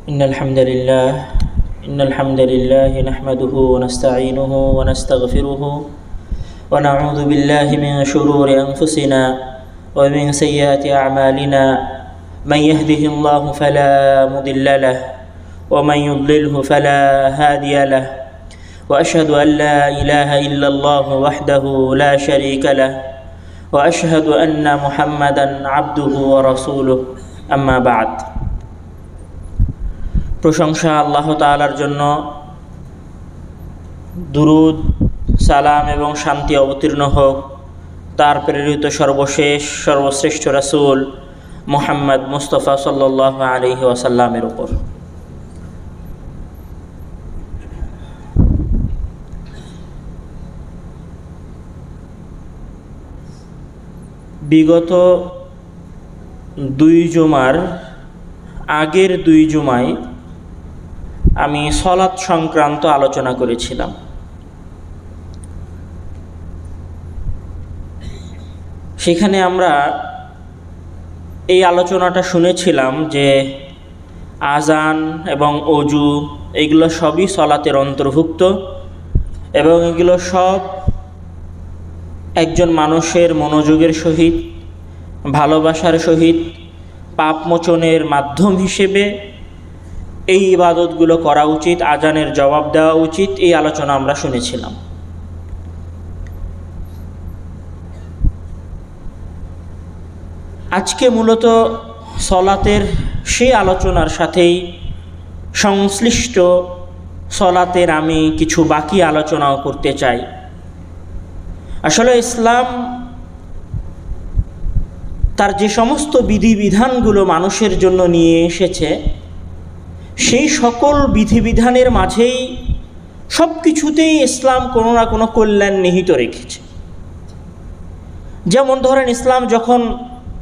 إن الحمد لله نحمده ونستعينه ونستغفره ونعوذ بالله من شرور أنفسنا ومن سيئات أعمالنا من يهده الله فلا مضل له ومن يضلله فلا هادي له وأشهد أن لا إله إلا الله وحده لا شريك له وأشهد أن محمدا عبده ورسوله أما بعد। প্রশংসা আল্লাহ তাআলার জন্য, দুরুদ সালাম এবং শান্তি অবতীর্ণ হোক তার প্রেরিত সর্বশ্রেষ্ঠ রাসূল মুহাম্মদ মুস্তাফা সাল্লাল্লাহু আলাইহি ওয়াসাল্লামের উপর। বিগত আগের দুই জুমায় আমি সলাত সংক্রান্ত আলোচনা করেছিলাম। সেখানে আমরা এই আলোচনাটা শুনেছিলাম যে আজান এবং অজু এগুলো সবই সলাতের অন্তর্ভুক্ত এবং এগুলো সব একজন মানুষের মনোযোগের সহিত, ভালোবাসার সহিত পাপ মোচনের মাধ্যম হিসেবে এই ইবাদতগুলো করা উচিত, আজানের জবাব দেওয়া উচিত। এই আলোচনা আমরা শুনেছিলাম। আজকে মূলত সলাতের সেই আলোচনার সাথেই সংশ্লিষ্ট সলাতের আমি কিছু বাকি আলোচনাও করতে চাই। আসলে ইসলাম তার যে সমস্ত বিধিবিধানগুলো মানুষের জন্য নিয়ে এসেছে, সেই সকল বিধিবিধানের মাঝেই সব কিছুতেই ইসলাম কোনো না কোনো কল্যাণ নিহিত রেখেছে। যেমন ধরেন, ইসলাম যখন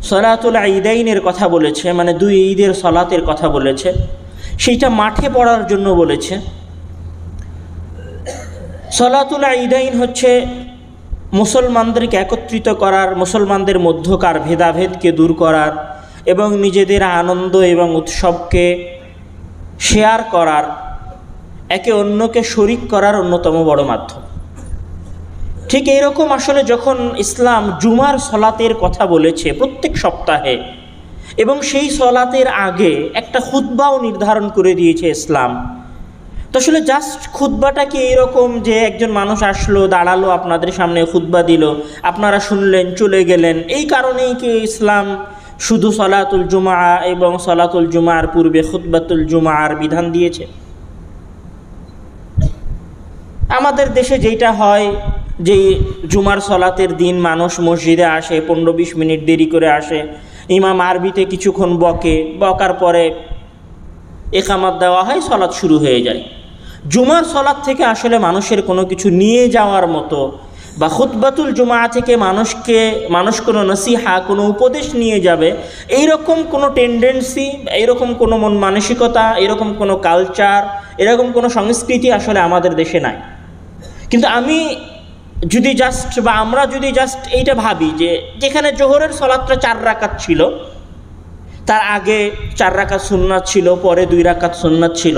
সলাতুল ঈদাইনের কথা বলেছে, মানে দুই ঈদের সলাতের কথা বলেছে, সেইটা মাঠে পড়ার জন্য বলেছে। সলাতুল ঈদাইন হচ্ছে মুসলমানদেরকে একত্রিত করার, মুসলমানদের মধ্যকার ভেদাভেদকে দূর করার এবং নিজেদের আনন্দ এবং উৎসবকে শেয়ার করার, একে অন্যকে শরিক করার অন্যতম বড় মাধ্যম। ঠিক এইরকম আসলে যখন ইসলাম জুমার সলাতের কথা বলেছে প্রত্যেক সপ্তাহে, এবং সেই সলাতের আগে একটা খুতবাও নির্ধারণ করে দিয়েছে ইসলাম, তো আসলে জাস্ট খুতবাটা কি এইরকম যে একজন মানুষ আসলো, দাঁড়ালো, আপনাদের সামনে খুতবা দিল, আপনারা শুনলেন, চলে গেলেন, এই কারণেই কি ইসলাম শুধু সলাতুল জুমা এবং সলাতুল জুমার পূর্বে খুতবাতুল জুমার বিধান দিয়েছে? আমাদের দেশে যেটা হয় যে জুমার সলাতের দিন মানুষ মসজিদে আসে, 15-20 মিনিট দেরি করে আসে, ইমাম আরবিতে কিছুক্ষণ বকার পরে ইকামত দেওয়া হয়, সলাত শুরু হয়ে যায়। জুমার সলাত থেকে আসলে মানুষের কোনো কিছু নিয়ে যাওয়ার মতো, বা খুতবাতুল জুমা থেকে মানুষ কোনো নসিহা, কোনো উপদেশ নিয়ে যাবে, এইরকম কোনো টেন্ডেন্সি, এইরকম কোনো মন মানসিকতা, এরকম কোনো কালচার, এরকম কোনো সংস্কৃতি আসলে আমাদের দেশে নাই। কিন্তু আমরা যদি জাস্ট এইটা ভাবি যে যেখানে জোহরের সলাতটা 4 রাকাত ছিল, তার আগে 4 রাকাত সুন্নাত ছিল, পরে 2 রাকাত সুন্নাত ছিল,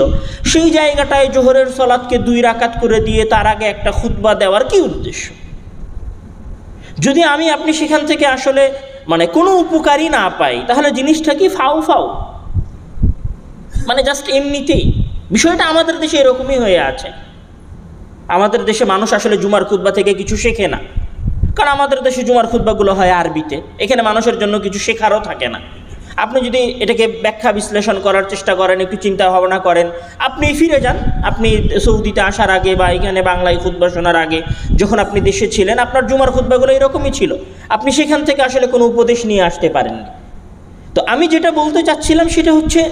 সেই জায়গাটায় জোহরের সলাতকে 2 রাকাত করে দিয়ে তার আগে একটা খুতবা দেওয়ার কি উদ্দেশ্য? যদি আপনি সেখান থেকে আসলে কোনো উপকারই না পাই, তাহলে জিনিসটা কি ফাউ, জাস্ট এমনিতেই। বিষয়টা আমাদের দেশে এরকমই হয়ে আছে। আমাদের দেশে মানুষ আসলে জুমার খুতবা থেকে কিছু শেখে না, কারণ আমাদের দেশে জুমার খুতবাগুলো হয় আরবিতে, এখানে মানুষের জন্য কিছু শেখারও থাকে না। আপনি যদি এটাকে ব্যাখ্যা বিশ্লেষণ করার চেষ্টা করেন, একটু চিন্তা ভাবনা করেন, আপনি ফিরে যান, আপনি সৌদিতে আসার আগে বা এখানে বাংলায় খুতবা শোনার আগে যখন আপনি দেশে ছিলেন, আপনার জুমার খুতবাগুলো এরকমই ছিল। আপনি সেখান থেকে আসলে কোনো উপদেশ নিয়ে আসতে পারেননি। তো আমি যেটা বলতে চাচ্ছিলাম সেটা হচ্ছে,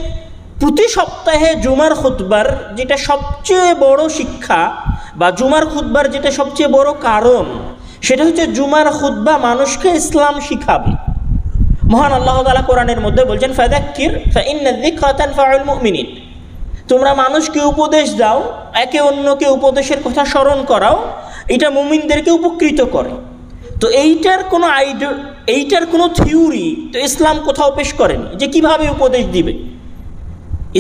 প্রতি সপ্তাহে জুমার খুতবার যেটা সবচেয়ে বড় শিক্ষা, বা জুমার খুতবার যেটা সবচেয়ে বড় কারণ, সেটা হচ্ছে জুমার খুতবা মানুষকে ইসলাম শিখাবে। মহান আল্লাহ তাআলা কোরআনের মধ্যে বলছেন, ফাযাক্কির ফাইন্না যিকরা তানফাউল মুমিনিন, তোমরা মানুষকে উপদেশ দাও, একে অন্যকে উপদেশের কথা স্মরণ করাও, এটা মুমিনদেরকে উপকৃত করে। তো এইটার কোনো থিওরি তো ইসলাম কোথাও পেশ করেনি যে কিভাবে উপদেশ দিবে।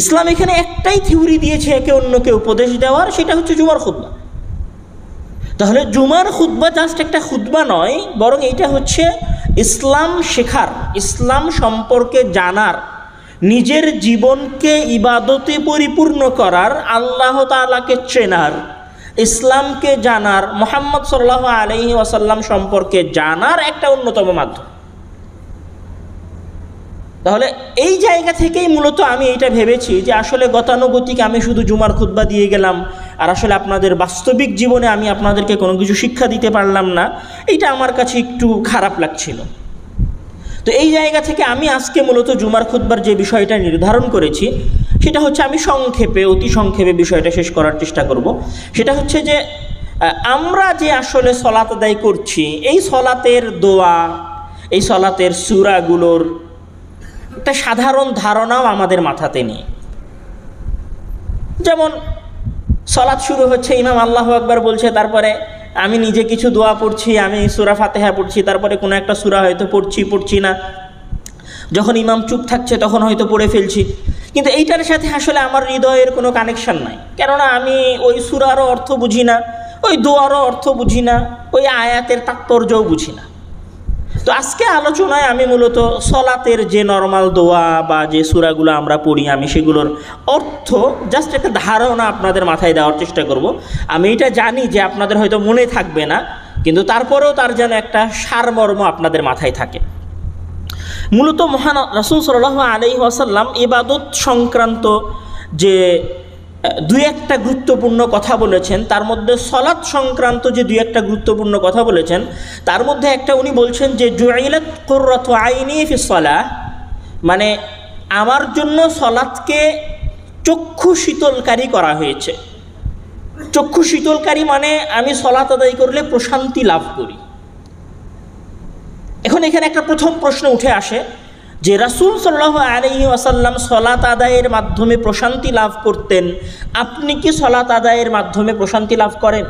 ইসলাম এখানে একটাই থিওরি দিয়েছে একে অন্যকে উপদেশ দেওয়ার, সেটা হচ্ছে জুমার খুতবা। তাহলে জুমার খুতবা জাস্ট একটা খুতবা নয়, বরং এটা হচ্ছে ইসলাম শেখার, ইসলাম সম্পর্কে জানার, নিজের জীবনকে ইবাদতে পরিপূর্ণ করার, আল্লাহ তাআলাকে চেনার, ইসলামকে জানার, মুহাম্মদ সাল্লাল্লাহু আলাইহি ওয়াসাল্লাম সম্পর্কে জানার একটা অন্যতম মাধ্যম। তাহলে এই জায়গা থেকেই মূলত আমি এইটা ভেবেছি যে আসলে গতানুগতিক আমি শুধু জুমার খুতবা দিয়ে গেলাম, আর আসলে আপনাদের বাস্তবিক জীবনে আমি আপনাদেরকে কোনো কিছু শিক্ষা দিতে পারলাম না, এইটা আমার কাছে একটু খারাপ লাগছিল। তো এই জায়গা থেকে আমি আজকে মূলত জুমার খুতবার যে বিষয়টা নির্ধারণ করেছি, সেটা হচ্ছে আমি সংক্ষেপে, অতি সংক্ষেপে বিষয়টা শেষ করার চেষ্টা করব। সেটা হচ্ছে যে আমরা যে আসলে সলাত আদায় করছি, এই সলাতের দোয়া, এই সলাতের সূরাগুলোর একটা সাধারণ ধারণাও আমাদের মাথাতে নেই। যেমন সলাত শুরু হচ্ছে, ইমাম আল্লাহু আকবার বলছে, তারপরে আমি নিজে কিছু দোয়া পড়ছি, আমি সূরা ফাতিহা পড়ছি, তারপরে কোনো একটা সূরা হয়তো পড়ছি না, যখন ইমাম চুপ থাকছে তখন হয়তো পড়ে ফেলছি, কিন্তু এইটার সাথে আসলে আমার হৃদয়ের কোনো কানেকশান নাই, কেননা আমি ওই সূরারও অর্থ বুঝি না, ওই দোয়ারও অর্থ বুঝি না, ওই আয়াতের তাৎপর্যও বুঝি না। তো আজকে আলোচনায় আমি মূলত সলাতের যে নর্মাল দোয়া বা যে সূরাগুলো আমরা পড়ি, আমি সেগুলোর অর্থ জাস্ট একটা ধারণা আপনাদের মাথায় দেওয়ার চেষ্টা করব। আমি এটা জানি যে আপনাদের হয়তো মনে থাকবে না, কিন্তু তারপরেও তার যেন একটা সারমর্ম আপনাদের মাথায় থাকে। মূলত মহান রাসূল সাল্লাল্লাহু আলাইহি ওয়াসাল্লাম ইবাদত সংক্রান্ত যে দুই একটা গুরুত্বপূর্ণ কথা বলেছেন, তার মধ্যে সলাত সংক্রান্ত যে দুই একটা গুরুত্বপূর্ণ কথা বলেছেন, তার মধ্যে একটা উনি বলছেন যে জুইলাত কুররাতু আইনি ফিস সালাহ, মানে আমার জন্য সলাতকে চক্ষু শীতলকারী করা হয়েছে। চক্ষু শীতলকারী মানে আমি সলাত আদায় করলে প্রশান্তি লাভ করি। এখন এখানে একটা প্রথম প্রশ্ন উঠে আসে যে রাসূল সাল্লাল্লাহু আলাইহি ওয়াসাল্লাম সলাত আদায়ের মাধ্যমে প্রশান্তি লাভ করতেন, আপনি কি সলাত আদায়ের মাধ্যমে প্রশান্তি লাভ করেন?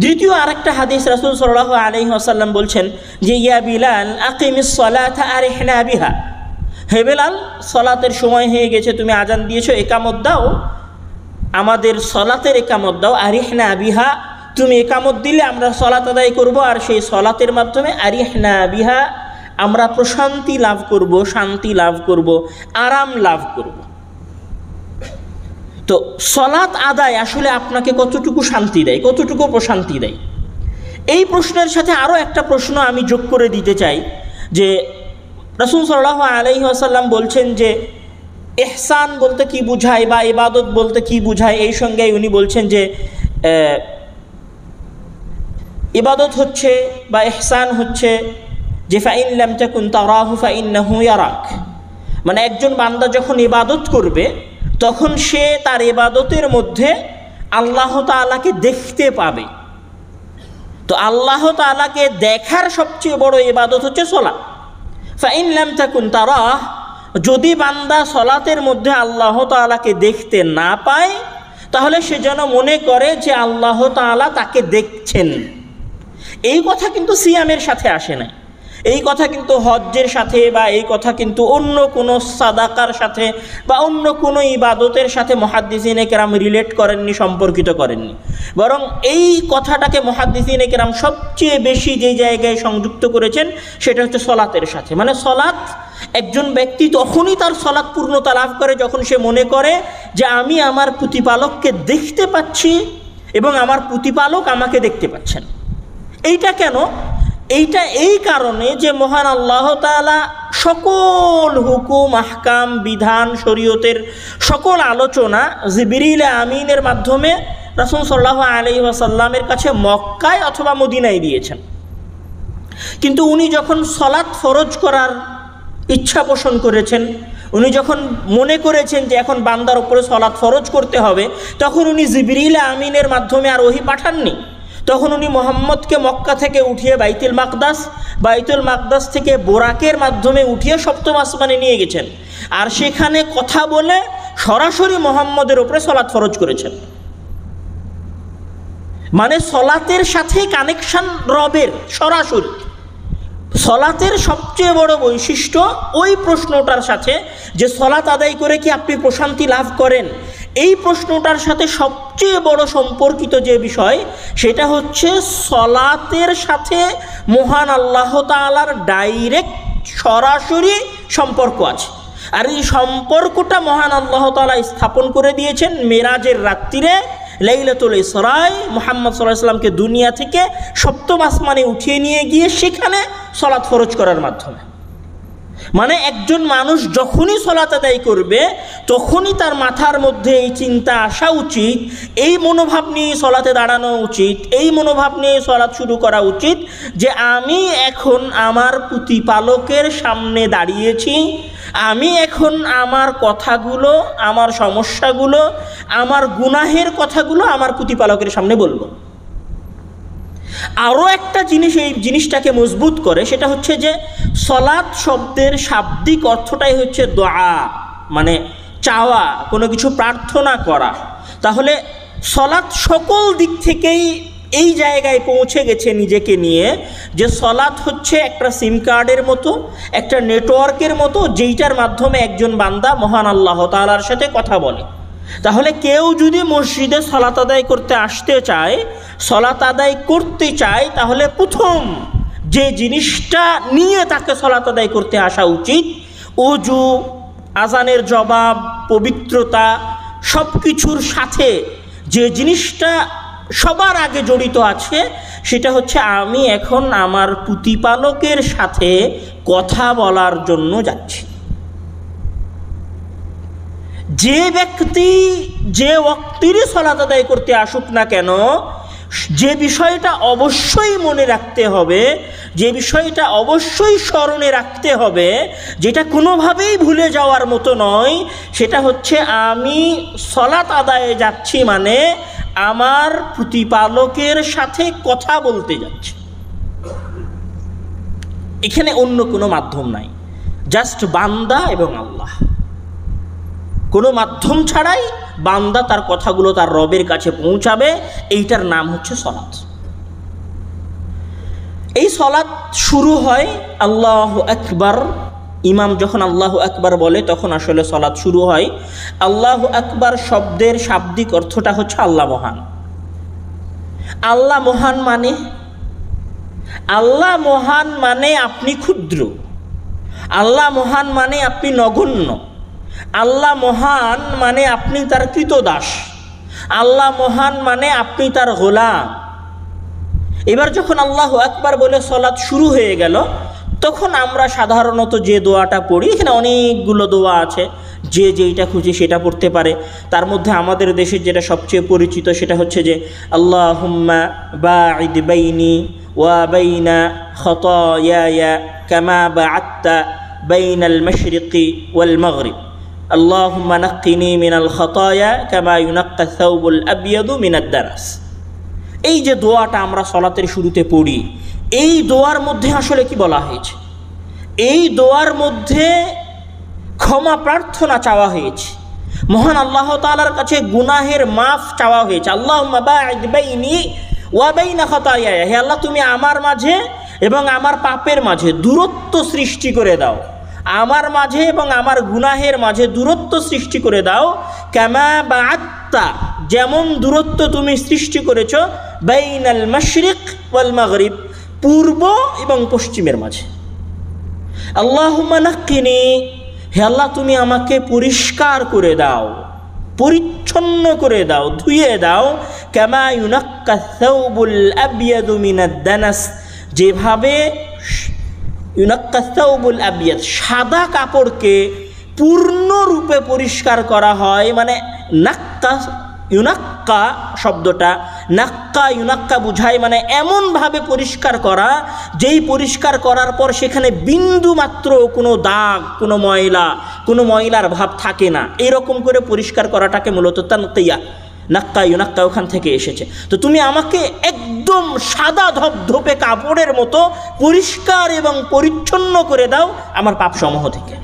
দ্বিতীয় আরেকটা হাদিস রাসূল সাল্লাল্লাহু আলাইহি ওয়াসাল্লাম বলছেন যে ইয়া বিলাল আকিমিস সালাতা আরিহনা বিহা, হে বিলাল সলাতের সময় হয়ে গেছে, তুমি আজান দিয়েছো, ইকামত দাও, আমাদের সলাতের ইকামত দাও। আরিহনা বিহা, তুমি ইকামত দিলে আমরা সলাত আদায় করব, আর সেই সলাতের মাধ্যমে আরিহনা বিহা আমরা প্রশান্তি লাভ করব, শান্তি লাভ করব, আরাম লাভ করব। তো সলাত আদায় আসলে আপনাকে কতটুকু শান্তি দেয়, কতটুকু প্রশান্তি দেয়? এই প্রশ্নের সাথে আরও একটা প্রশ্ন আমি যোগ করে দিতে চাই যে রাসূল সাল্লাল্লাহু আলাইহি ওয়াসাল্লাম বলছেন যে ইহসান বলতে কি বুঝায় বা ইবাদত বলতে কি বুঝায়, এই সঙ্গে উনি বলছেন যে ইবাদত হচ্ছে বা ইহসান হচ্ছে যে ফাইন লাম তাকুন তারাহু ফাইন্নাহু ইয়ারাক, মানে একজন বান্দা যখন ইবাদত করবে তখন সে তার ইবাদতের মধ্যে আল্লাহ তাআলাকে দেখতে পাবে। তো আল্লাহ তাআলাকে দেখার সবচেয়ে বড় ইবাদত হচ্ছে সলাত। ফাইন লাম তাকুন তারাহ, যদি বান্দা সলাতের মধ্যে আল্লাহ তাআলাকে দেখতে না পায়, তাহলে সে যেন মনে করে যে আল্লাহ তাআলা তাকে দেখছেন। এই কথা কিন্তু সিয়ামের সাথে আসে না, এই কথা কিন্তু হজ্জের সাথে বা এই কথা কিন্তু অন্য কোনো সাদাকার সাথে বা অন্য কোনো ইবাদতের সাথে মুহাদ্দিসিনে কেরাম রিলেট করেননি, সম্পর্কিত করেননি। বরং এই কথাটাকে মুহাদ্দিসিনে কেরাম সবচেয়ে বেশি যে জায়গায় সংযুক্ত করেছেন সেটা হচ্ছে সলাতের সাথে। মানে সলাত, একজন ব্যক্তি তখনই তার সলাত পূর্ণতা লাভ করে যখন সে মনে করে যে আমি আমার প্রতিপালককে দেখতে পাচ্ছি এবং আমার প্রতিপালক আমাকে দেখতে পাচ্ছেন। এইটা কেন? এইটা এই কারণে যে মহান আল্লাহ তাআলা সকল হুকুম, আহকাম, বিধান, শরীয়তের সকল আলোচনা জিবরিল আমিনের মাধ্যমে রাসূল সাল্লাল্লাহু আলাইহি ওয়াসাল্লামের কাছে মক্কায় অথবা মদিনায় দিয়েছেন। কিন্তু উনি যখন সলাত ফরজ করার ইচ্ছা পোষণ করেছেন, উনি যখন মনে করেছেন যে এখন বান্দার উপরে সলাত ফরজ করতে হবে, তখন উনি জিবরিল আমিনের মাধ্যমে আর ওহী পাঠাননি। তখন উনি মুহাম্মদকে মক্কা থেকে উঠিয়ে বাইতুল মাকদাস থেকে বোরাকের মাধ্যমে উঠিয়ে সপ্তম আসমানে নিয়ে গেছেন, আর সেখানে কথা বলে সরাসরি মুহাম্মদের উপরে সলাত ফরজ করেছেন। মানে সলাতের সাথে কানেকশন রবের সরাসরি। সলাতের সবচেয়ে বড় বৈশিষ্ট্য ওই প্রশ্নটার সাথে, যে সলাত আদায় করে কি আপনি প্রশান্তি লাভ করেন, এই প্রশ্নটার সাথে সবচেয়ে বড় সম্পর্কিত যে বিষয়, সেটা হচ্ছে সলাতের সাথে মহান আল্লাহ তাআলার ডাইরেক্ট সরাসরি সম্পর্ক আছে। আর এই সম্পর্কটা মহান আল্লাহ তাআলা স্থাপন করে দিয়েছেন মেরাজের রাত্রিরে, লাইলাতুল ইসরায় মুহাম্মদ সাল্লাল্লাহু আলাইহি ওয়াসাল্লামকে দুনিয়া থেকে সপ্তম আসমানে উঠিয়ে নিয়ে গিয়ে সেখানে সলাত ফরজ করার মাধ্যমে। মানে একজন মানুষ যখনই সলাত আদায় করবে তখনই তার মাথার মধ্যে এই চিন্তা আসা উচিত, এই মনোভাব নিয়ে সলাতে দাঁড়ানো উচিত, এই মনোভাব নিয়ে সলাত শুরু করা উচিত যে আমি এখন আমার প্রতিপালকের সামনে দাঁড়িয়েছি, আমি এখন আমার কথাগুলো, আমার সমস্যাগুলো, আমার গুনাহের কথাগুলো আমার প্রতিপালকের সামনে বলবো। আরও একটা জিনিস এই জিনিসটাকে মজবুত করে, সেটা হচ্ছে যে সলাত শব্দের শাব্দিক অর্থটাই হচ্ছে দোয়া, মানে চাওয়া, কোনো কিছু প্রার্থনা করা। তাহলে সলাত সকল দিক থেকেই এই জায়গায় পৌঁছে গেছে নিজেকে নিয়ে, যে সলাত হচ্ছে একটা সিম কার্ডের মতো, একটা নেটওয়ার্কের মতো, যেইটার মাধ্যমে একজন বান্দা মহান আল্লাহ তাআলার সাথে কথা বলে। তাহলে কেউ যদি মসজিদে সলাত আদায় করতে আসতে চায়, সলাত আদায় করতে চায়, তাহলে প্রথম যে জিনিসটা নিয়ে তাকে সলাত আদায় করতে আসা উচিত, ওযু, আজানের জবাব, পবিত্রতা, সব কিছুর সাথে যে জিনিসটা সবার আগে জড়িত আছে, সেটা হচ্ছে আমি এখন আমার প্রতিপালকের সাথে কথা বলার জন্য যাচ্ছি। যে ব্যক্তি যে ওয়াক্তিরই সলাত আদায় করতে আসুক না কেন, যে বিষয়টা অবশ্যই মনে রাখতে হবে, যে বিষয়টা অবশ্যই স্মরণে রাখতে হবে, যেটা কোনোভাবেই ভুলে যাওয়ার মতো নয়, সেটা হচ্ছে আমি সলাত আদায়ে যাচ্ছি মানে আমার প্রতিপালকের সাথে কথা বলতে যাচ্ছি। এখানে অন্য কোনো মাধ্যম নাই, জাস্ট বান্দা এবং আল্লাহ। কোনো মাধ্যম ছাড়াই বান্দা তার কথাগুলো তার রবের কাছে পৌঁছাবে, এইটার নাম হচ্ছে সলাত। এই সলাত শুরু হয় আল্লাহু আকবার, ইমাম যখন আল্লাহু আকবার বলে তখন আসলে সলাত শুরু হয়। আল্লাহু আকবার শব্দের শাব্দিক অর্থটা হচ্ছে আল্লাহ মহান। আল্লাহ মহান মানে, আল্লাহ মহান মানে আপনি ক্ষুদ্র, আল্লাহ মহান মানে আপনি নগণ্য, আল্লাহ মহান মানে আপনি তার কৃতদাস, আল্লাহ মহান মানে আপনি তার গোলাম। এবার যখন আল্লাহু আকবার বলে সলাত শুরু হয়ে গেল, তখন আমরা সাধারণত যে দোয়াটা পড়ি, এখানে অনেকগুলো দোয়া আছে, যে যেইটা খুঁজে সেটা পড়তে পারে। তার মধ্যে আমাদের দেশের যেটা সবচেয়ে পরিচিত সেটা হচ্ছে যে আল্লাহুম্মা বাঈদ বাইনি ওয়া বাইনা খাতায়ায়া কামা বা'আদতা বাইনাল মাশরিকি ওয়াল মাগরিব, আল্লাহুম্মা নাক্কিনি মিনাল খাতায়া কামা ইউনাক্কা সাওবুল আবিয়াদু মিনাদ দারাস। এই যে দোয়াটা আমরা সলাতের শুরুতে পড়ি, এই দোয়ার মধ্যে আসলে কি বলা হয়েছে? এই দোয়ার মধ্যে ক্ষমা প্রার্থনা চাওয়া হয়েছে, মহান আল্লাহ তাআলার কাছে গুনাহের মাফ চাওয়া হয়েছে। আল্লাহুম্মা বাঈদ বাইনি ওয়া বাইনা খাতায়া, হে আল্লাহ তুমি আমার মাঝে এবং আমার পাপের মাঝে দূরত্ব সৃষ্টি করে দাও, আমার মাঝে এবং আমার গুনাহের মাঝে দূরত্ব সৃষ্টি করে দাও। কামা বা'আদতা, যেমন দূরত্ব তুমি সৃষ্টি করেছো বাইনাল মাশরিক ওয়াল মাগরিব, পূর্ব এবং পশ্চিমের মাঝে। আল্লাহুম্মা নাক্কিনি, হে আল্লাহ তুমি আমাকে পরিষ্কার করে দাও, পরিচ্ছন্ন করে দাও, ধুয়ে দাও। কামা ইউনাক্কা সাওবুল আবিয়াদু মিনাদ দানাস, যেভাবে ইউনাক্কা সাওবুল আবিয়াদ, সাদা কাপড়কে পূর্ণরূপে পরিষ্কার করা হয়। মানে নাক্কা ইউনাক্কা শব্দটা, নাক্কা ইউনাক্কা বুঝায় মানে এমনভাবে পরিষ্কার করা, যেই পরিষ্কার করার পর সেখানে বিন্দু মাত্র কোনো দাগ, কোনো ময়লার ভাব থাকে না, এরকম করে পরিষ্কার করাটাকে মূলত তানকিয়া, নাক্কা ইউনাক্কা ওখান থেকে এসেছে। তো তুমি আমাকে একদম সাদা ধবধবে কাপড়ের মতো পরিষ্কার এবং পরিচ্ছন্ন করে দাও আমার পাপসমূহ থেকে।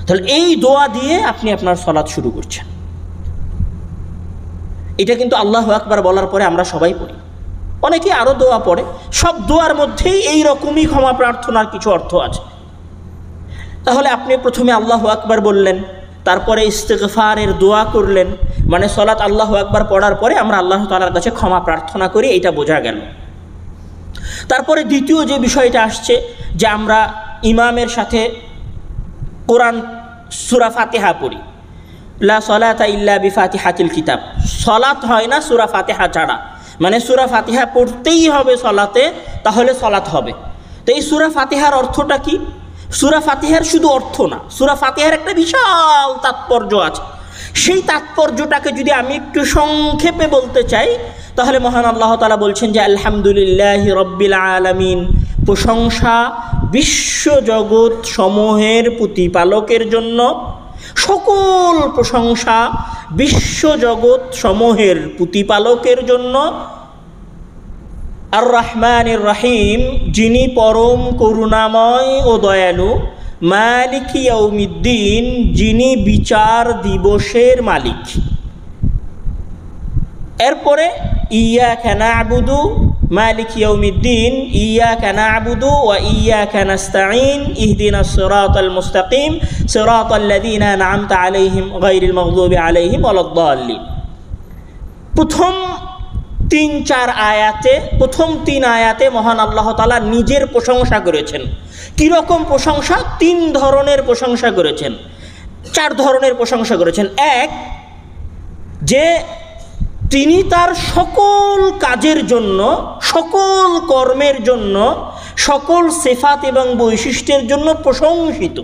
তাহলে এই দোয়া দিয়ে আপনি আপনার সলাত শুরু করছেন। এটা কিন্তু আল্লাহু আকবার বলার পরে আমরা সবাই পড়ি, অনেকেই আরও দোয়া পড়ে। সব দোয়ার মধ্যেই এই রকমই ক্ষমা প্রার্থনার কিছু অর্থ আছে। তাহলে আপনি প্রথমে আল্লাহু আকবার বললেন, তারপরে ইস্তিগফারের দোয়া করলেন, মানে সলাত আল্লাহু আকবার পড়ার পরে আমরা আল্লাহ তাআলার কাছে ক্ষমা প্রার্থনা করি, এটা বোঝা গেল। তারপরে দ্বিতীয় যে বিষয়টা আসছে যে আমরা ইমামের সাথে কোরআন সূরা ফাতিহা পড়ি। লা সলাতা ইল্লা বিফাতিহাতিল কিতাব, সলাত হয় না সূরা ফাতিহা ছাড়া, মানে সূরা ফাতিহা পড়তেই হবে সলাতে, তাহলে সলাত হবে। তো এই সূরা ফাতিহার অর্থটা কি? সূরা ফাতিহার শুধু অর্থ না, সূরা ফাতিহার একটা বিশাল তাৎপর্য আছে। সেই তাৎপর্যটাকে যদি আমি একটু সংক্ষেপে বলতে চাই, তাহলে মহান আল্লাহ তাআলা বলছেন যে আলহামদুলিল্লাহি রব্বিল আলামিন, প্রশংসা বিশ্বজগৎ সমূহের প্রতিপালকের জন্য, সকল প্রশংসা বিশ্বজগৎ সমূহের প্রতিপালকের জন্য। আর রহমানির রহিম, যিনি পরম করুণাময় ও দয়ালু। মালিক ইয়াউমিদ্দিন, যিনি বিচার দিবসের মালিক। এরপরে ইয়াকা না'বুদু, মালিক ইয়াউমিদ্দিন, ইয়াকা না'বুদু ওয়া ইয়াকা নাস্তাঈন, ইহদিনাস সিরাতাল মুস্তাকিম, সিরাতাল্লাযীনা আন'আমতা আলাইহিম গায়রিল মাগদুবি আলাইহিম ওয়ালাদ-দাল্লিন। প্রথম 3-4 আয়াতে, প্রথম 3 আয়াতে মহান আল্লাহ তাআলা নিজের প্রশংসা করেছেন। কীরকম প্রশংসা? 3 ধরনের প্রশংসা করেছেন, 4 ধরনের প্রশংসা করেছেন। এক, যে তিনি তার সকল কাজের জন্য, সকল কর্মের জন্য, সকল সিফাত এবং বৈশিষ্ট্যের জন্য প্রশংসিত।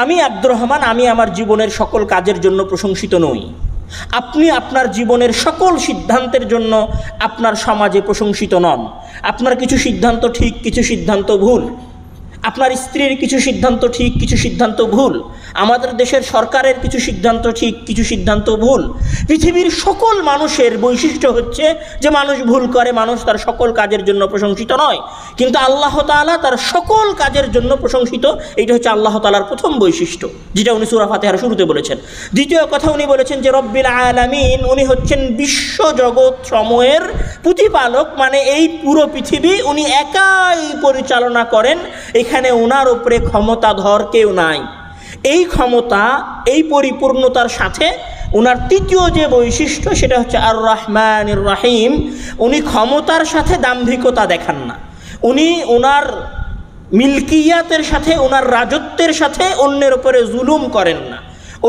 আমি আব্দুর রহমান, আমি আমার জীবনের সকল কাজের জন্য প্রশংসিত নই। আপনি আপনার জীবনের সকল সিদ্ধান্তের জন্য আপনার সমাজে প্রশংসিত নন। আপনার কিছু সিদ্ধান্ত ঠিক, কিছু সিদ্ধান্ত ভুল। আপনার স্ত্রীর কিছু সিদ্ধান্ত ঠিক, কিছু সিদ্ধান্ত ভুল। আমাদের দেশের সরকারের কিছু সিদ্ধান্ত ঠিক, কিছু সিদ্ধান্ত ভুল। পৃথিবীর সকল মানুষের বৈশিষ্ট্য হচ্ছে যে মানুষ ভুল করে, মানুষ তার সকল কাজের জন্য প্রশংসিত নয়। কিন্তু আল্লাহ তাআলা তার সকল কাজের জন্য প্রশংসিত। এইটা হচ্ছে আল্লাহ তাআলার প্রথম বৈশিষ্ট্য, যেটা উনি সূরা ফাতিহার শুরুতে বলেছেন। দ্বিতীয় কথা উনি বলেছেন যে রব্বিল আলামিন, উনি হচ্ছেন বিশ্বজগৎ সমূহের প্রতিপালক, মানে এই পুরো পৃথিবী উনি একাই পরিচালনা করেন। এখানে ওনার উপরে ক্ষমতাধর কেউ নাই। এই ক্ষমতা, এই পরিপূর্ণতার সাথে ওনার তৃতীয় যে বৈশিষ্ট্য, সেটা হচ্ছে আর রহমানির রহিম। উনি ক্ষমতার সাথে দাম্ভিকতা দেখান না। উনি ওনার মিল্কিয়াতের সাথে, ওনার রাজত্বের সাথে অন্যের উপরে জুলুম করেন না,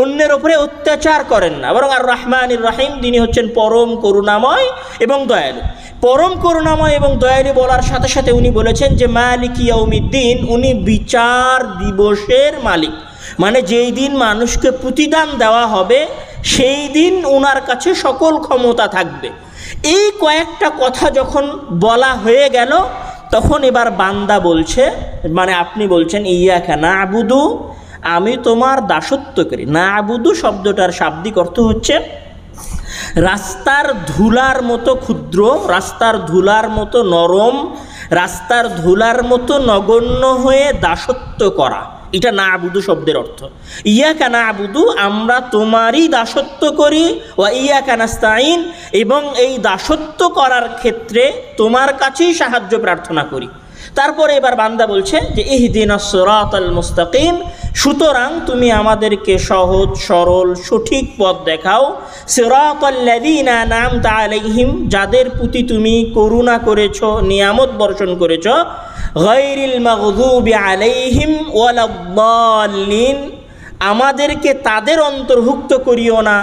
অন্যের উপরে অত্যাচার করেন না, বরং আর রহমানির রহিম, তিনি হচ্ছেন পরম করুণাময় এবং দয়ালু। পরম করুণাময় এবং দয়ালু বলার সাথে সাথে উনি বলেছেন যে মালিক ইয়াউমিদ্দিন, উনি বিচার দিবসের মালিক, মানে যেই দিন মানুষকে প্রতিদান দেওয়া হবে সেই দিন ওনার কাছে সকল ক্ষমতা থাকবে। এই কয়েকটা কথা যখন বলা হয়ে গেল, তখন এবার বান্দা বলছে, মানে আপনি বলছেন ইয়াকা না'বুদু, আমি তোমার দাসত্ব করি। না'বুদু শব্দটার শাব্দিক অর্থ হচ্ছে রাস্তার ধুলার মতো ক্ষুদ্র, রাস্তার ধুলার মতো নরম, রাস্তার ধুলার মতো নগণ্য হয়ে দাসত্ব করা। এটা না'বুদু শব্দের অর্থ। ইয়াকা না'বুদু, আমরা তোমারই দাসত্ব করি, ওয়া ইয়াকা নাস্তাঈন, এবং এই দাসত্ব করার ক্ষেত্রে তোমার কাছেই সাহায্য প্রার্থনা করি। তারপরে এবার বান্দা বলছে যে ইহদিনাস সিরাতাল মুস্তাকিম, সুতরাং তুমি আমাদেরকে সহজ সরল সঠিক পথ দেখাও। সিরাতাল্লাযীনা আন'আমতা আলাইহিম, যাদের প্রতি তুমি করুণা করেছো, নিয়ামত বর্ষণ করেছো। গায়রিল মাগদুবি আলাইহিম ওয়ালাদ-দাল্লিন, আমাদেরকে তাদের অন্তর্ভুক্ত করিও না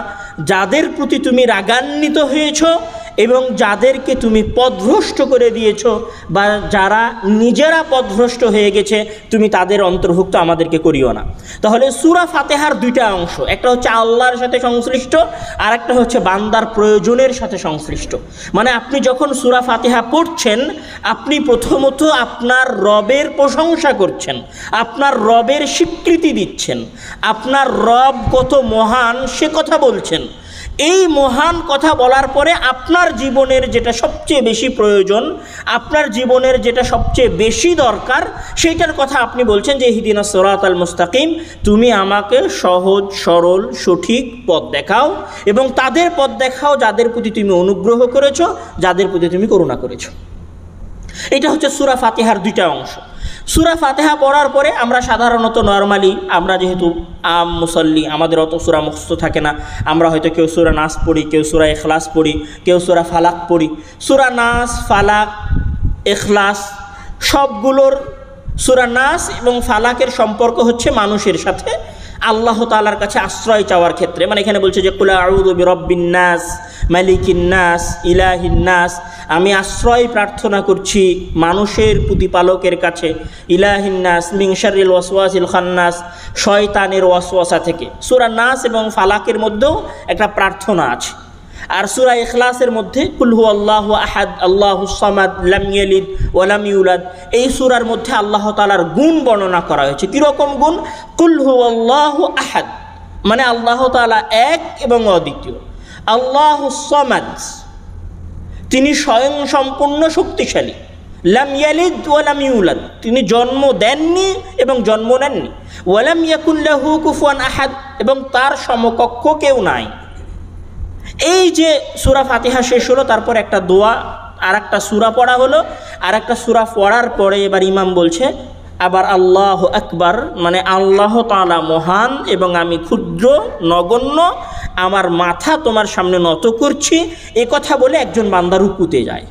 যাদের প্রতি তুমি রাগান্বিত হয়েছো এবং যাদেরকে তুমি পথভ্রষ্ট করে দিয়েছ, বা যারা নিজেরা পথভ্রষ্ট হয়ে গেছে, তুমি তাদের অন্তর্ভুক্ত আমাদেরকে করিও না। তাহলে সূরা ফাতিহার 2টা অংশ, একটা হচ্ছে আল্লাহর সাথে সংশ্লিষ্ট, আর একটা হচ্ছে বান্দার প্রয়োজনের সাথে সংশ্লিষ্ট। মানে আপনি যখন সূরা ফাতিহা পড়ছেন, আপনি প্রথমত আপনার রবের প্রশংসা করছেন, আপনার রবের স্বীকৃতি দিচ্ছেন, আপনার রব কত মহান সে কথা বলছেন। এই মহান কথা বলার পরে আপনার জীবনের যেটা সবচেয়ে বেশি প্রয়োজন, আপনার জীবনের যেটা সবচেয়ে বেশি দরকার, সেইটার কথা আপনি বলছেন যে ইহদিনাস সিরাতাল মুস্তাকিম, তুমি আমাকে সহজ সরল সঠিক পথ দেখাও, এবং তাদের পথ দেখাও যাদের প্রতি তুমি অনুগ্রহ করেছো, যাদের প্রতি তুমি করুণা করেছো। এটা হচ্ছে সূরা ফাতিহার দুইটা অংশ। সূরা ফাতিহা পড়ার পরে আমরা সাধারণত নরমালি, আমরা যেহেতু আম মুসল্লি, আমাদের অত সূরা মুখস্থ থাকে না, আমরা হয়তো কেউ সূরা নাস পড়ি, কেউ সূরা ইখলাস পড়ি, কেউ সূরা ফালাক পড়ি। সূরা নাস, ফালাক, ইখলাস সবগুলোর, সূরা নাস এবং ফালাকের সম্পর্ক হচ্ছে মানুষের সাথে আল্লাহ তাআলার কাছে আশ্রয় চাওয়ার ক্ষেত্রে। মানে এখানে বলছে যে কুল আউযু বিরাব্বিন নাস মালিকিন নাস ইলাহিন নাস, আমি আশ্রয় প্রার্থনা করছি মানুষের প্রতিপালকের কাছে, ইলাহিন নাস মিন শাররিল ওয়াসওয়াসিল খান্নাস, শয়তানের ওয়াসওয়াসা থেকে। সূরা নাস এবং ফালাকের মধ্যেও একটা প্রার্থনা আছে। আর সূরা ইখলাসের মধ্যে কুল হুয়াল্লাহু আহাদ আল্লাহুস সামাদ লাম ইয়ালিদ ওয়া লাম ইউলাদ, এই সূরার মধ্যে আল্লাহ তাআলার গুণ বর্ণনা করা হয়েছে। কীরকম গুণ? কুল হুয়াল্লাহু আহাদ মানে আল্লাহ তাআলা এক এবং অদ্বিতীয়। আল্লাহুস সামাদ তিনি স্বয়ং সম্পূর্ণ শক্তিশালী। লাম ইয়ালিদ ওয়া লাম ইউলাদ তিনি জন্ম দেননি এবং জন্ম নেননি। ওয়া লাম ইয়াকুল লাহু কুফুয়ান আহাদ এবং তার সমকক্ষ কেউ নাই। এই যে সূরা ফাতিহা শেষ হলো, তারপর একটা দোয়া, আর একটা সূরা পড়া হলো, আর একটা সূরা পড়ার পরে এবার ইমাম বলছে আবার আল্লাহু আকবার, মানে আল্লাহ তাআলা মহান এবং আমি ক্ষুদ্র নগণ্য, আমার মাথা তোমার সামনে নত করছি, এ কথা বলে একজন বান্দা রুকুতে যায়।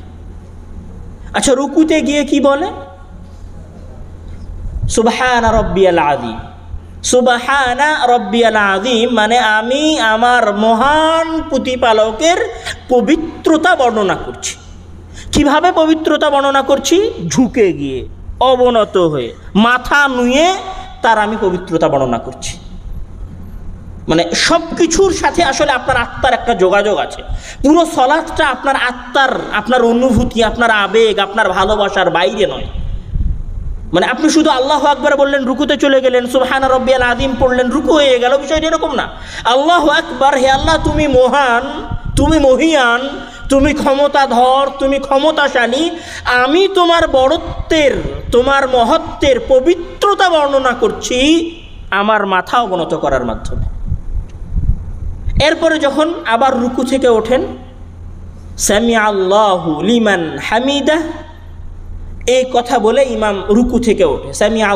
আচ্ছা, রুকুতে গিয়ে কি বলে? সুবহানা রাব্বিয়াল আযীম। সুবহানা রাব্বিয়াল আযীম মানে আমি আমার মহান প্রতিপালকের পবিত্রতা বর্ণনা করছি। কিভাবে পবিত্রতা বর্ণনা করছি? ঝুঁকে গিয়ে, অবনত হয়ে, মাথা নুয়ে তার আমি পবিত্রতা বর্ণনা করছি। মানে সব কিছুর সাথে আসলে আপনার আত্মার একটা যোগাযোগ আছে। পুরো সালাতটা আপনার আত্মার, আপনার অনুভূতি, আপনার আবেগ, আপনার ভালোবাসার বাইরে নয়। মানে আপনি শুধু আল্লাহু আকবার বললেন, রুকুতে চলে গেলেন, সুবহানা রাব্বিয়াল আযীম পড়লেন, রুকু হয়ে গেল, বিষয়টা এরকম না। আল্লাহু আকবার, হে আল্লাহ তুমি মহান, তুমি মহিয়ান, তুমি ক্ষমতাধর, তুমি ক্ষমতাশালী, আমি তোমার বড়ত্বের, তোমার মহত্বের পবিত্রতা বর্ণনা করছি আমার মাথা অবনত করার মাধ্যমে। এরপরে যখন আবার রুকু থেকে ওঠেন, সামিআ আল্লাহু লিমান হামিদাহ, এই কথা বলে ইমাম রুকু থেকে ওঠে। সামিআ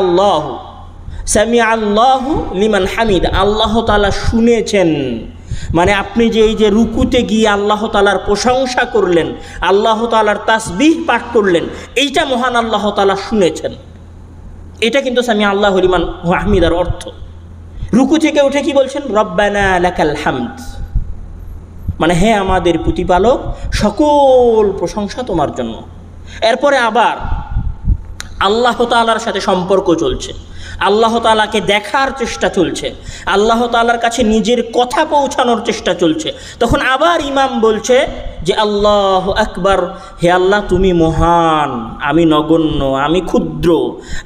আল্লাহু লিমান হামিদ, আল্লাহ তাআলা শুনেছেন। মানে আপনি যে এই যে রুকুতে গিয়ে আল্লাহ তাআলার প্রশংসা করলেন, আল্লাহ তাআলার তাসবিহ পাঠ করলেন, এইটা মহান আল্লাহ তাআলা শুনেছেন। এটা কিন্তু সামিআ আল্লাহু লিমান হামিদার অর্থ। রুকু থেকে উঠে কি বলছেন? রব্বানা লাকাল হামদ, মানে হে আমাদের প্রতিপালক, সকল প্রশংসা তোমার জন্য। এরপরে আবার আল্লাহ তাআলার সাথে সম্পর্ক চলছে, আল্লাহ তাআলাকে দেখার চেষ্টা চলছে, আল্লাহ তাআলার কাছে নিজের কথা পৌঁছানোর চেষ্টা চলছে। তখন আবার ইমাম বলছে যে আল্লাহু আকবার, হে আল্লাহ তুমি মহান, আমি নগণ্য, আমি ক্ষুদ্র,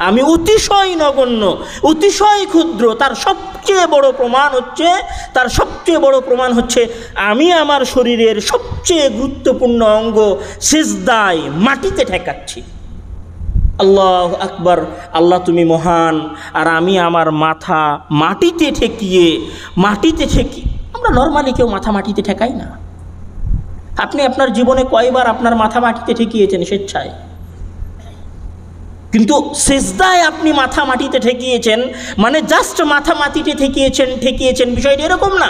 আমি অতিশয় নগণ্য, অতিশয় ক্ষুদ্র। তার সবচেয়ে বড় প্রমাণ হচ্ছে আমি আমার শরীরের সবচেয়ে গুরুত্বপূর্ণ অঙ্গ সিজদায় মাটিতে ঠেকাচ্ছি। আল্লাহু আকবার, আল্লাহ তুমি মহান, আর আমি আমার মাথা মাটিতে ঠেকিয়ে, আমরা নর্মালি কেউ মাথা মাটিতে ঠেকাই না। আপনি আপনার জীবনে কয়বার আপনার মাথা মাটিতে ঠেকিয়েছেন স্বেচ্ছায়? কিন্তু সিজদায় আপনি মাথা মাটিতে ঠেকিয়েছেন, মানে জাস্ট মাথা মাটিতে ঠেকিয়েছেন বিষয়টা এরকম না।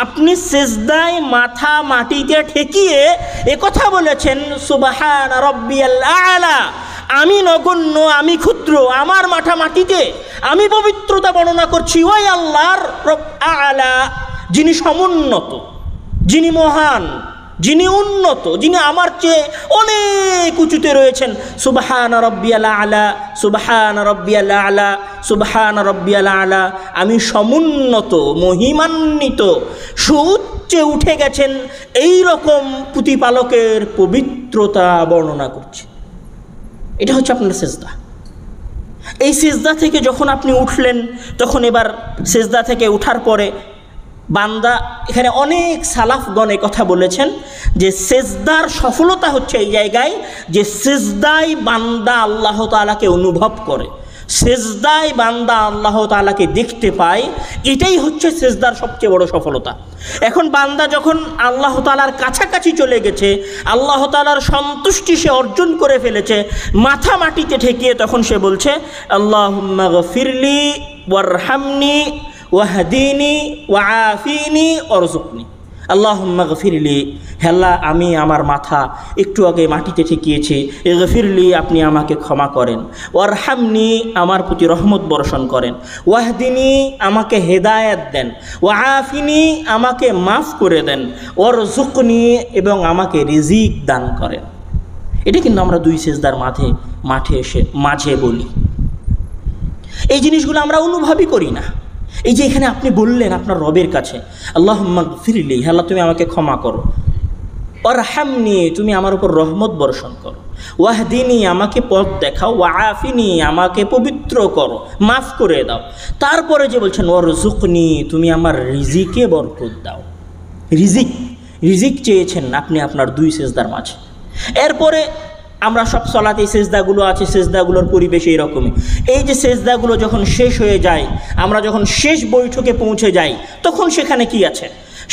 আপনি সিজদায় মাথা মাটিতে ঠেকিয়ে একথা বলেছেন সুবহানা রাব্বিয়াল আ'লা, আমি নগণ্য, আমি ক্ষুদ্র, আমার মাথা মাটিতে, আমি পবিত্রতা বর্ণনা করছি ওই আল্লাহর আ'লা, যিনি সমুন্নত, যিনি মহান, যিনি উন্নত, যিনি আমার চেয়ে অনেক উঁচুতে রয়েছেন। সুবহানা রাব্বিয়াল আ'লা, সুবহানা রাব্বিয়াল আ'লা, সুবহানা রাব্বিয়াল আ'লা, আমি সমুন্নত, মহিমান্বিত, সুউচ্চে উঠে গেছেন, এই রকম প্রতিপালকের পবিত্রতা বর্ণনা করছি। এটা হচ্ছে আপনার সিজদা। এই সিজদা থেকে যখন আপনি উঠলেন, তখন এবার সিজদা থেকে উঠার পরে বান্দা, এখানে অনেক সালাফগণ কথা বলেছেন যে সেজদার সফলতা হচ্ছে এই জায়গায় যে সেজদায় বান্দা আল্লাহ তাআলাকে অনুভব করে, সেজদায় বান্দা আল্লাহ তাআলাকে দেখতে পায়, এটাই হচ্ছে সেজদার সবচেয়ে বড় সফলতা। এখন বান্দা যখন আল্লাহ তাআলার কাছাকাছি চলে গেছে, আল্লাহ তাআলার সন্তুষ্টি সে অর্জন করে ফেলেছে, মাথা মাটিতে ঠেকিয়ে তখন সে বলছে আল্লাহুম্মা গফিরলি ওয়ারহামনি ওয়াহদিনি ওয়াআফিনি ওয়ারযুকনি। আল্লাহুম্মা গফিরলি, হে আল্লাহ আমি আমার মাথা একটু আগে মাটিতে ঠেকিয়েছি, গফিরলি আপনি আমাকে ক্ষমা করেন, ওয়ারহামনি আমার প্রতি রহমত বর্ষণ করেন, ওয়াহদিনি আমাকে হেদায়েত দেন, ওয়াআফিনি আমাকে মাফ করে দেন, ওয়ারযুকনি এবং আমাকে রিজিক দান করেন। এটা কিন্তু আমরা দুই সিজদার মাঝে বলি। এই জিনিসগুলো আমরা অনুভবই করি না। এই যে এখানে আপনি বললেন আপনার রবের কাছে আল্লাহুম্মা গফিরলি, হে আল্লাহ তুমি আমাকে ক্ষমা করো, ওয়ারহামনি তুমি আমার উপর রহমত বর্ষণ করো, ওয়াহদিনি আমাকে পথ দেখাও, ওয়াআফিনি আমাকে পবিত্র করো, মাফ করে দাও। তারপরে যে বলছেন ওয়ারযুকনি তুমি আমার রিজিকে বরকত দাও। রিজিক চেয়েছেন আপনি আপনার দুই সিজদার মাঝে। এরপরে আমরা সব সলাতে সেজদাগুলো আছে, সেজদাগুলোর পরিবেশ এইরকমই। এই যে সেজদাগুলো যখন শেষ হয়ে যায়, আমরা যখন শেষ বৈঠকে পৌঁছে যাই, তখন সেখানে কি আছে?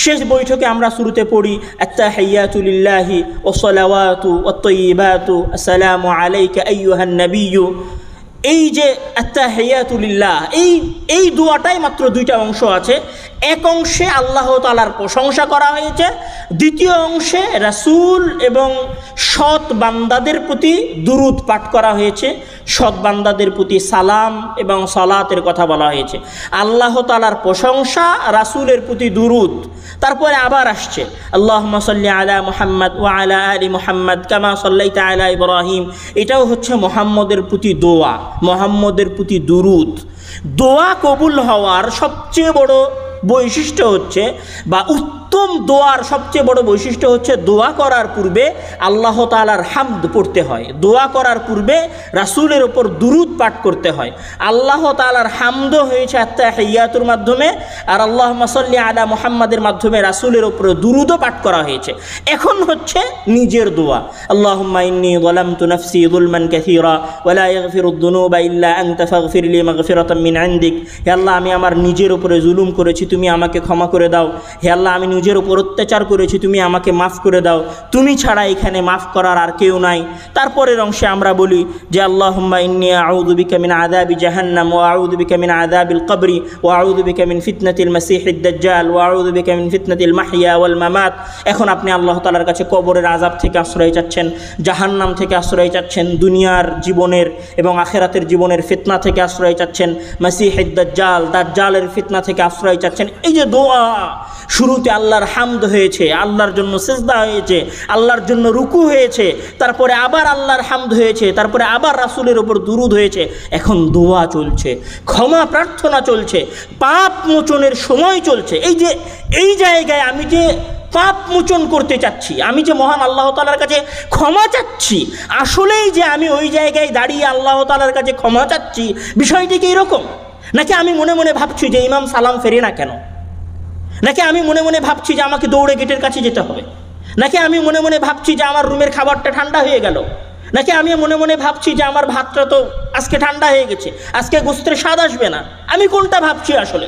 শেষ বৈঠকে আমরা শুরুতে পড়ি আত্তাহিয়াতু লিল্লাহি ওয়া সালাওয়াতু ওয়াত তাইয়্যিবাতু আসসালামু আলাইকা আইয়ুহান নাবিয়্যু। এই যে আত্তাহিয়াতু লিল্লাহ, এই দোয়াটাই মাত্র দুইটা অংশ আছে। এক অংশে আল্লাহ তাআলার প্রশংসা করা হয়েছে, দ্বিতীয় অংশে রাসূল এবং সৎ বান্দাদের প্রতি দুরূদ পাঠ করা হয়েছে, সৎ বান্দাদের প্রতি সালাম এবং সালাতের কথা বলা হয়েছে। আল্লাহ তাআলার প্রশংসা, রাসূলের প্রতি দুরূদ। তারপরে আবার আসছে আল্লাহুম্মা সাল্লি আলা মুহাম্মদ ওয়া আলা আলি মুহাম্মদ কামা সাল্লাইতা আলা ইব্রাহিম। এটাও হচ্ছে মুহাম্মদের প্রতি দোয়া, মুহাম্মদের প্রতি দুরূদ। দোয়া কবুল হওয়ার সবচেয়ে বড় বৈশিষ্ট্য হচ্ছে, বা উত্তম দোয়ার সবচেয়ে বড় বৈশিষ্ট্য হচ্ছে দোয়া করার পূর্বে আল্লাহ তাআলার হামদ পড়তে হয়, দোয়া করার পূর্বে রাসূলের ওপর দুরূদ পাঠ করতে হয়। আল্লাহ তাআলার হামদ হয়েছে আত্তাহিয়াতুর মাধ্যমে, আর আল্লাহুম্মা সাল্লি আলা মুহাম্মাদের মাধ্যমে রাসূলের ওপর দুরূদও পাঠ করা হয়েছে। এখন হচ্ছে নিজের দোয়া। আল্লাহুম্মা ইন্নী যালামতু নাফসি যুলমান কাসীরা ওয়া লা ইয়াগফিরুদ যুনুবা ইল্লা আনতা ফাগফিরলি মাগফিরাতাম মিন ইনদিক। হে আল্লাহ আমি আমার নিজের উপরে জুলুম করেছি, তুমি আমাকে ক্ষমা করে দাও। হে আল্লাহ আমি নিজের উপর অত্যাচার করেছি, তুমি আমাকে মাফ করে দাও। তুমি ছাড়া এখানে মাফ করার আর কেউ নাই। তারপরের অংশে আমরা বলি যে আল্লাহুম্মা ইন্নী আউযু বিকা মিন আযাবি জাহান্নাম ওয়া আউযু বিকা মিন আযাবিল কবরি ওয়া আউযু বিকা মিন ফিতনাতিল মাসীহিদ দাজ্জাল ওয়া আউযু বিকা মিন ফিতনাতিল মাহইয়া ওয়াল মামাত। এখন আপনি আল্লাহ তাআলার কাছে কবরের আযাব থেকে আশ্রয় চাচ্ছেন, জাহান্নাম থেকে আশ্রয় চাচ্ছেন, দুনিয়ার জীবনের এবং আখিরাতের জীবনের ফিতনা থেকে আশ্রয় চাচ্ছেন, মাসীহিদ দাজ্জালের ফিতনা থেকে আশ্রয় চাচ্ছেন। এই যে দোয়া, শুরুতে আল্লাহর হামদ হয়েছে, আল্লাহর জন্য সিজদা হয়েছে, আল্লাহর জন্য রুকু হয়েছে, তারপরে আবার আল্লাহর হামদ হয়েছে, তারপরে আবার রাসূলের উপর দুরূদ হয়েছে। এখন দোয়া চলছে, ক্ষমা প্রার্থনা চলছে, পাপ মোচনের সময় চলছে। এই জায়গায় আমি যে পাপ মোচন করতে চাচ্ছি, আমি যে মহান আল্লাহ তাআলার কাছে ক্ষমা চাচ্ছি, আসলেই যে আমি ওই জায়গায় দাঁড়িয়ে আল্লাহ তাআলার কাছে ক্ষমা চাচ্ছি, বিষয়টি কি এরকম? নাকি আমি মনে মনে ভাবছি যে ইমাম সালাম ফেরে না কেন? নাকি আমি মনে মনে ভাবছি যে আমাকে দৌড়ে গেটের কাছে যেতে হবে? নাকি আমি মনে মনে ভাবছি যে আমার রুমের খাবারটা ঠান্ডা হয়ে গেল? নাকি আমি মনে মনে ভাবছি যে আমার ভাতটা তো আজকে ঠান্ডা হয়ে গেছে, আজকে গোস্তের স্বাদ আসবে না? আমি কোনটা ভাবছি আসলে?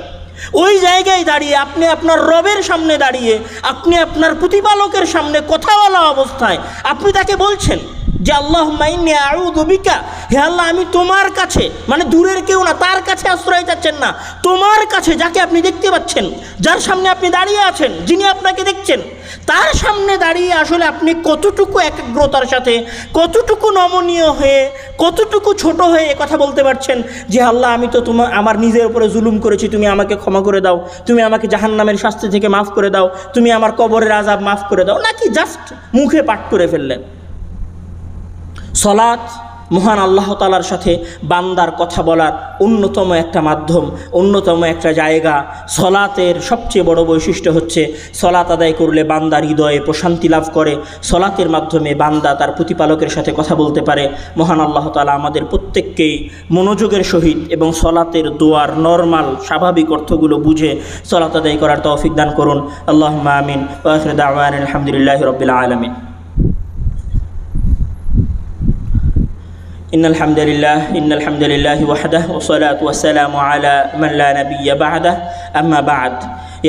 ওই জায়গায় দাঁড়িয়ে আপনি আপনার রবের সামনে দাঁড়িয়ে, আপনি আপনার প্রতিপালকের সামনে কথা বলা অবস্থায় আপনি তাকে বলছেন যে আল্লাহুম্মা ইন্নী আউযু বিকা, হে আল্লাহ আমি তোমার কাছে, মানে দূরের কেউ না, তার কাছে আশ্রয় চাচ্ছেন না, তোমার কাছে, যাকে আপনি দেখতে পাচ্ছেন, যার সামনে আপনি দাঁড়িয়ে আছেন, যিনি আপনাকে দেখছেন, তার সামনে দাঁড়িয়ে আসলে আপনি কতটুকু একাগ্রতার সাথে, কতটুকু নমনীয় হয়ে, কতটুকু ছোট হয়ে কথা বলতে পারছেন যে আল্লাহ আমি তো আমার নিজের উপরে জুলুম করেছি, তুমি আমাকে ক্ষমা করে দাও, তুমি আমাকে জাহান্নামের শাস্তি থেকে মাফ করে দাও, তুমি আমার কবরের আযাব মাফ করে দাও। নাকি জাস্ট মুখে পাঠ করে ফেললেন? সলাত মহান আল্লাহ তাআলার সাথে বান্দার কথা বলার অন্যতম একটা মাধ্যম, অন্যতম একটা জায়গা। সলাতের সবচেয়ে বড় বৈশিষ্ট্য হচ্ছে সলাত আদায় করলে বান্দার হৃদয়ে প্রশান্তি লাভ করে, সলাতের মাধ্যমে বান্দা তার প্রতিপালকের সাথে কথা বলতে পারে। মহান আল্লাহ তাআলা আমাদের প্রত্যেককেই মনোযোগের সহিত এবং সলাতের দোয়ার নরমাল স্বাভাবিক অর্থগুলো বুঝে সলাত আদায় করার তৌফিক দান করুন। আল্লাহুম্মা আমিন। ওয়া আখিরু দাওয়ানা আলহামদুলিল্লাহি রাব্বিল আলামিন। إن الحمد لله وحده والصلاة والسلام على من لا نبي بعده. أما بعد،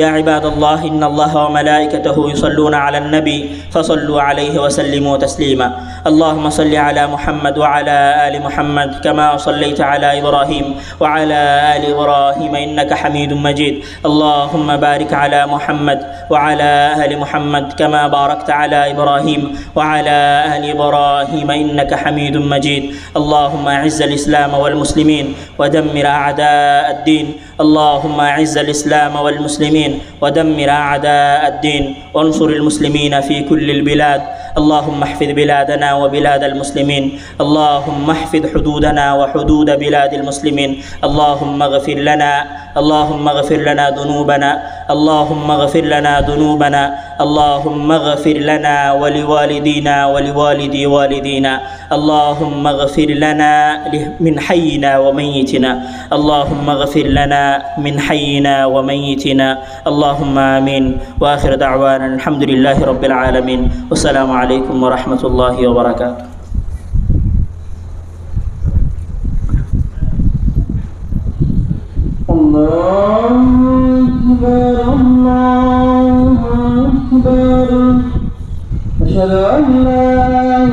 يا عباد الله، إن الله وملائكته يصلون على النبي فصلوا عليه وسلموا تسليما. اللهم صل على محمد وعلى آل محمد كما صليت على إبراهيم وعلى آل إبراهيم إنك حميد مجيد. اللهم بارك على محمد وعلى آل محمد كما باركت على إبراهيم وعلى آل إبراهيم إنك حميد مجيد. اللهم أعز الإسلام والمسلمين ودمر أعداء الدين. اللهم أعز الإسلام والمسلمين ودمر أعداء الدين وانصر المسلمين في كل البلاد. اللهم احفظ بلادنا وبلاد المسلمين. اللهم احفظ حدودنا وحدود بلاد المسلمين. اللهم اغفر لنا، اللهم اغفر لنا ذنوبنا، اللهم اغفر لنا ذنوبنا، اللهم اغفر لنا ولوالدينا ولوالدي والدينا. اللهم اغفر لنا من حينا وميتنا. اللهم اغفر لنا من حينا وميتنا. اللهم آمين. وآخر دعوانا الحمد لله رب العالمين. والسلام عليكم ورحمة الله وبركاته. الله أكبر، الله أكبر. أشهد أن لا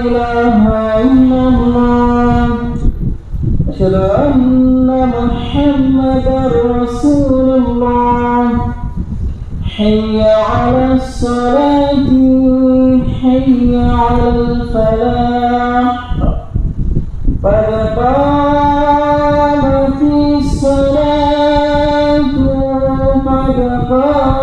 إله إلا الله، أشهد أن محمدا رسول الله. حي على الصلاة، حي على الفلاح، قد قامت الصلاة، قد قامت